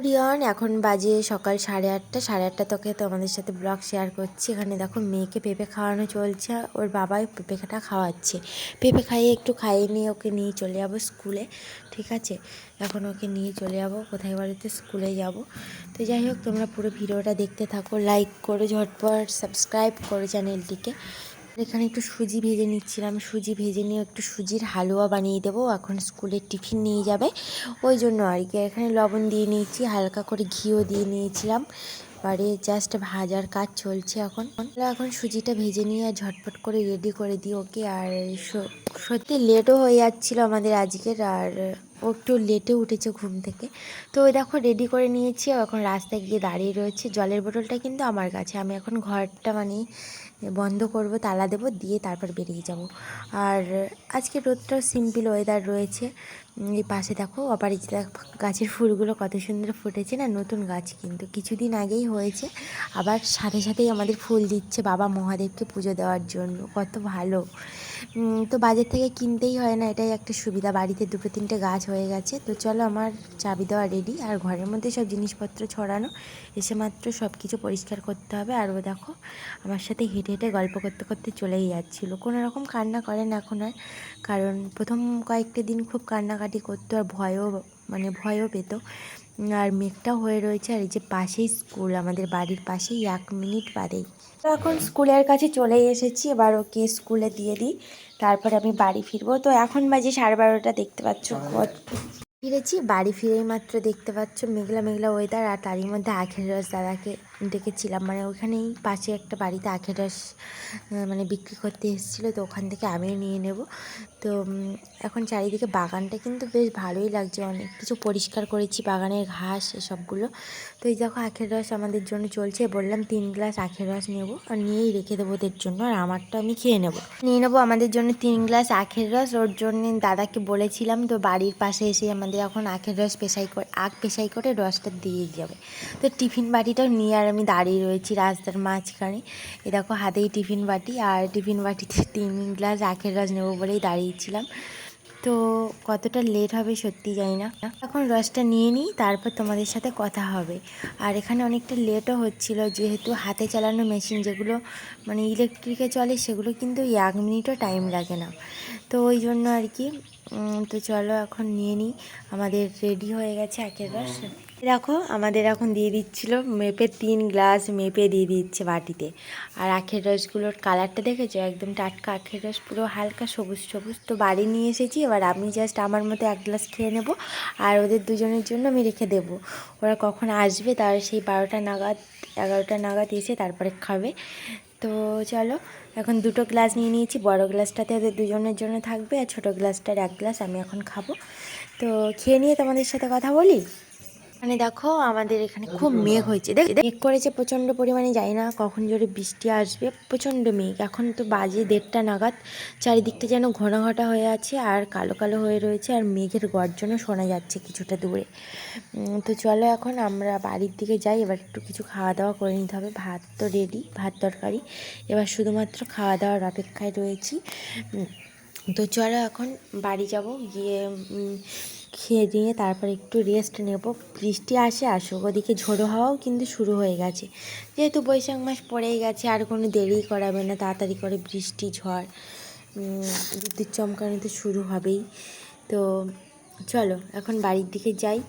রিয়ন এখন বাজে সকাল 8:30। 8:30 তোকে তোমাদের সাথে ব্লগ শেয়ার করছি। এখানে দেখো মেয়েকে পেঁপে খাওয়ানো চলছে, ওর বাবাই পেঁপেটা খাওয়াচ্ছে। পেঁপে খাইয়ে একটু খাইয়ে নিয়ে ওকে নিয়ে চলে যাবো স্কুলে, ঠিক আছে? এখন ওকে নিয়ে চলে যাবো কোথায়, বাড়িতে স্কুলে যাব। তো যাই হোক, তোমরা পুরো ভিডিওটা দেখতে থাকো, লাইক করো, ঝটপট সাবস্ক্রাইব করো চ্যানেলটিকে। এখানে একটু সুজি ভেজে নিচ্ছিলাম, সুজি ভেজে নিয়ে একটু সুজির হালুয়া বানিয়ে দেবো, এখন স্কুলের টিফিন নিয়ে যাবে ওই জন্য আর কি। এখানে লবণ দিয়ে নিয়েছি, হালকা করে ঘিও দিয়ে নিয়েছিলাম, এবারে জাস্ট ভাজার কাজ চলছে। এখন সুজিটা ভেজে নিয়ে আর ঝটপট করে রেডি করে দিই ওকে। আর সত্যি লেটও হয়ে যাচ্ছিলো আমাদের আজকের, আর ও একটু লেটে উঠেছে ঘুম থেকে। তো ওই দেখো রেডি করে নিয়েছি, এখন রাস্তায় গিয়ে দাঁড়িয়ে রয়েছে। জলের বোতলটা কিন্তু আমার কাছে, আমি এখন ঘরটা বন্ধ করব, তালা দেবো, দিয়ে তারপর বেরিয়ে যাব। আর আজকে রোদটাও সিম্পল ওয়েদার রয়েছে। এই পাশে দেখো অপরাজিতা গাছের ফুলগুলো কত সুন্দর ফুটেছে না, নতুন গাছ কিন্তু কিছুদিন আগেই হয়েছে, আবার সাথে সাথেই আমাদের ফুল দিচ্ছে বাবা মহাদেবকে পুজো দেওয়ার জন্য, কত ভালো। তো বাজার থেকে কিনতেই হয় না, এটাই একটা সুবিধা। বাড়িতে 2-3টে গাছ হয়ে গেছে। তো চলো, আমার চাবি দেওয়া রেডি, আর ঘরের মধ্যে সব জিনিসপত্র ছড়ানো, এসে মাত্র সব কিছু পরিষ্কার করতে হবে। আর ও দেখো আমার সাথে হেঁটে হেঁটে গল্প করতে করতে চলেই যাচ্ছিলো, কোনো রকম কান্না করে না এখন আর। কারণ প্রথম কয়েকটা দিন খুব কান্নাকাটি করতো, আর ভয়ও পেত। আর মেঘটাও হয়ে রয়েছে, আর এই যে পাশেই স্কুল, আমাদের বাড়ির পাশেই, 1 মিনিট বাদেই। তো এখন স্কুলের কাছে চলে এসেছি, এবার ওকে স্কুলে দিয়ে দিই, তারপর আমি বাড়ি ফিরবো। তো এখন বাজে 12:30, দেখতে পাচ্ছ ফিরেছি। বাড়ি ফিরেই মাত্র দেখতে পাচ্ছ মেঘলা মেঘলা ওয়েদার, আর তারই মধ্যে আখের রস দাদাকে ডেকেছিলাম, ওখানেই পাশে একটা বাড়িতে আখের রস বিক্রি করতে এসেছিলো, তো ওখান থেকে আমিও নিয়ে নেব। তো এখন চারিদিকে বাগানটা কিন্তু বেশ ভালোই লাগছে, অনেক কিছু পরিষ্কার করেছি, বাগানের ঘাস এসবগুলো। তো এই দেখো আখের রস আমাদের জন্য চলছে, বললাম 3 গ্লাস আখের রস নেবো, আর নিয়েই রেখে দেবো ওদের জন্য, আর আমারটা আমি খেয়ে নিয়ে নেবো আমাদের জন্য 3 গ্লাস আখের রস। ওর জন্য দাদাকে বলেছিলাম, তো বাড়ির পাশে এসে আমাদের এখন আখের রস আখ পেশাই করে রসটা দিয়ে যাবে। তো টিফিন বাটিটাও নিয়ে আর আমি দাঁড়িয়ে রয়েছি রাস্তার মাঝখানে। এ দেখো হাতেই টিফিন বাটি, আর টিফিন বাটিতে 3 গ্লাস আখের রস নেবো বলেই দাঁড়িয়েছিলাম। তো কতটা লেট হবে সত্যি জানি না। এখন রসটা নিয়ে নিই, তারপর তোমাদের সাথে কথা হবে। আর এখানে অনেকটা লেটও হচ্ছিল, যেহেতু হাতে চালানো মেশিন, যেগুলো ইলেকট্রিকে চলে, সেগুলো কিন্তু 1 মিনিটও টাইম লাগে না। তো ওই জন্য আর কি। তো চলো এখন নিয়ে নিই, আমাদের রেডি হয়ে গেছে আখের রস। দেখো আমাদের এখন দিয়ে দিচ্ছিল মেপে, 3 গ্লাস মেপে দিয়ে দিচ্ছে বাটিতে। আর আখের রসগুলোর কালারটা দেখেছো, একদম টাটকা আখের রস, পুরো হালকা সবুজ সবুজ। তো বাড়ি নিয়ে এসেছি, এবার আমি জাস্ট আমার মতো 1 গ্লাস খেয়ে নেব, আর ওদের দুজনের জন্য আমি রেখে দেবো। ওরা কখন আসবে, তার সেই 12টা নাগাদ 11টা নাগাদ এসে তারপরে খাবে। তো চলো, এখন 2টো গ্লাস নিয়ে নিয়েছি, বড় গ্লাসটাতে ওদের দুজনের জন্য থাকবে, আর ছোটো গ্লাসটার 1 গ্লাস আমি এখন খাবো। তো খেয়ে নিয়ে তোমাদের সাথে কথা বলি। দেখো আমাদের এখানে খুব মেঘ হয়েছে, মেঘ করেছে প্রচণ্ড পরিমাণে, জানি না কখন জোরে বৃষ্টি আসবে, প্রচণ্ড মেঘ। এখন তো বাজে 1:30 নাগাদ, চারিদিকটা যেন ঘন ঘটা হয়ে আছে, আর কালো কালো হয়ে রয়েছে, আর মেঘের গর্জনও শোনা যাচ্ছে কিছুটা দূরে। তো চলো এখন আমরা বাড়ির দিকে যাই, এবার একটু কিছু খাওয়া দাওয়া করে নিতে হবে। ভাত তো রেডি, ভাত তরকারি, এবার শুধুমাত্র খাওয়া দাওয়ার অপেক্ষায় রয়েছি। তো চলো এখন বাড়ি যাব, গিয়ে খেয়ে দিয়ে তারপর একটু রেস্ট নেব। বৃষ্টি আসুক, ওদিকে ঝোড়ো হাওয়াও কিন্তু শুরু হয়ে গেছে, যেহেতু বৈশাখ মাস পড়েই গেছে, আর কোনো দেরি করাবে না, তাড়াতাড়ি করে বৃষ্টি ঝড় বিদ্যুৎ চমকানো তো শুরু হবেই। তো চলো এখন বাড়ির দিকে যাই।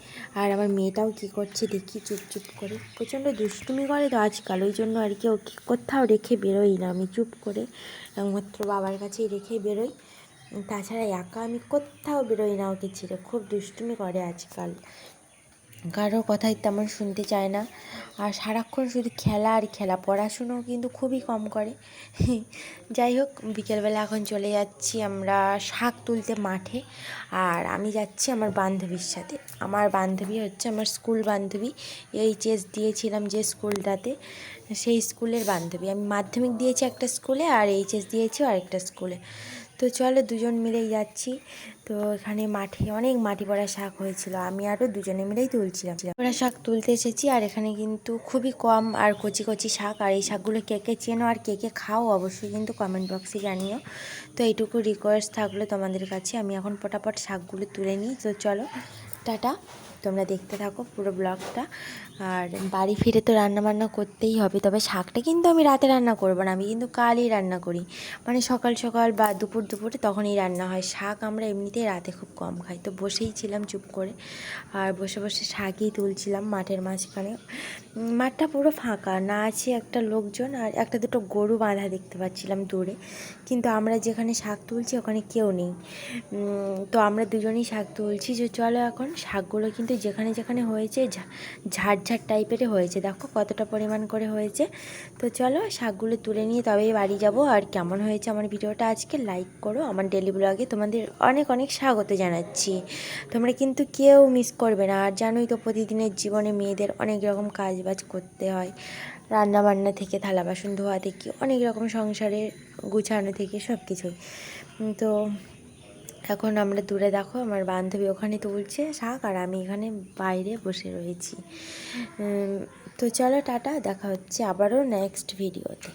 আর আমার মেয়েটাও কী করছে দেখি, চুপ করে প্রচণ্ড দুষ্টুমি করে তো আজকাল, ওই জন্য আর কি ওকে কোথাও রেখে বেরোই না, আমি চুপ করে একমাত্র বাবার কাছেই রেখে বেরোই, তাছাড়া একা আমি কোথাও বেরোই না ওকে ছেড়ে। খুব দুষ্টুমি করে আজকাল, কারোর কথাই তেমন শুনতে চায় না, আর সারাক্ষণ শুধু খেলা আর খেলা, পড়াশুনোও কিন্তু খুবই কম করে। যাই হোক, বিকেলবেলা এখন চলে যাচ্ছি আমরা শাক তুলতে মাঠে, আর আমি যাচ্ছি আমার বান্ধবীর সাথে। আমার বান্ধবী হচ্ছে আমার স্কুল বান্ধবী, এইচএস দিয়েছিলাম যে স্কুলটাতে, সেই স্কুলের বান্ধবী। আমি মাধ্যমিক দিয়েছি একটা স্কুলে, আর এইচএস দিয়েছি আরেকটা স্কুলে। তো চলো দুজন মিলেই যাচ্ছি। তো এখানে মাঠে অনেক মাটি পড়া শাক হয়েছিল, আমি আরও দুজনে মিলেই তুলছিলাম। পড়া শাক তুলতে এসেছি, আর এখানে কিন্তু খুবই কম আর কচি কচি শাক, আর এই শাকগুলো কে কে চেনো আর কে কে খাও অবশ্যই কিন্তু কমেন্ট বক্সে জানিও। তো এইটুকু রিকোয়েস্ট থাকলো তোমাদের কাছে, আমি এখন পটাপট শাকগুলো তুলে নিই। তো চলো, টাটা। তোমরা দেখতে থাকো পুরো ব্লগটা। আর বাড়ি ফিরে তো রান্না বান্না করতেই হবে, তবে শাকটা কিন্তু আমি রাতে রান্না করবো না, আমি কিন্তু কালই রান্না করি, মানে সকাল সকাল বা দুপুরে তখনই রান্না হয়। শাক আমরা এমনিতেই রাতে খুব কম খাই। তো বসেই ছিলাম চুপ করে, আর বসে বসে শাকই তুলছিলাম মাঠের মাঝখানে। মাঠটা পুরো ফাঁকা, না আছে একটা লোকজন, আর একটা দুটো গরু বাঁধা দেখতে পাচ্ছিলাম দূরে, কিন্তু আমরা যেখানে শাক তুলছি ওখানে কেউ নেই। তো আমরা দুজনেই শাক তুলছি। যে চলো এখন শাকগুলো কিন্তু যেখানে যেখানে হয়েছে ঝাড় টাইপেরই হয়েছে, দেখো কতটা পরিমাণ করে হয়েছে। তো চলো শাকগুলো তুলে নিয়ে তবেই বাড়ি যাব। আর কেমন হয়েছে আমার ভিডিওটা আজকে লাইক করো। আমার ডেলি ব্লগে তোমাদের অনেক অনেক স্বাগত জানাচ্ছি। তোমরা কিন্তু কেউ মিস করবে না। আর জানোই তো প্রতিদিনের জীবনে মেয়েদের অনেক রকম কাজ বাজ করতে হয়, রান্না বান্না থেকে থালা বাসন ধোয়া থেকে অনেক রকম সংসারে গুছানো থেকে সব কিছুই। তো এখন আমরা দূরে দেখো আমার বান্ধবী ওখানে তুলছে শাক, আর আমি এখানে বাইরে বসে রয়েছি। তো চলো টাটা, দেখা হচ্ছে আবারও নেক্সট ভিডিওতে।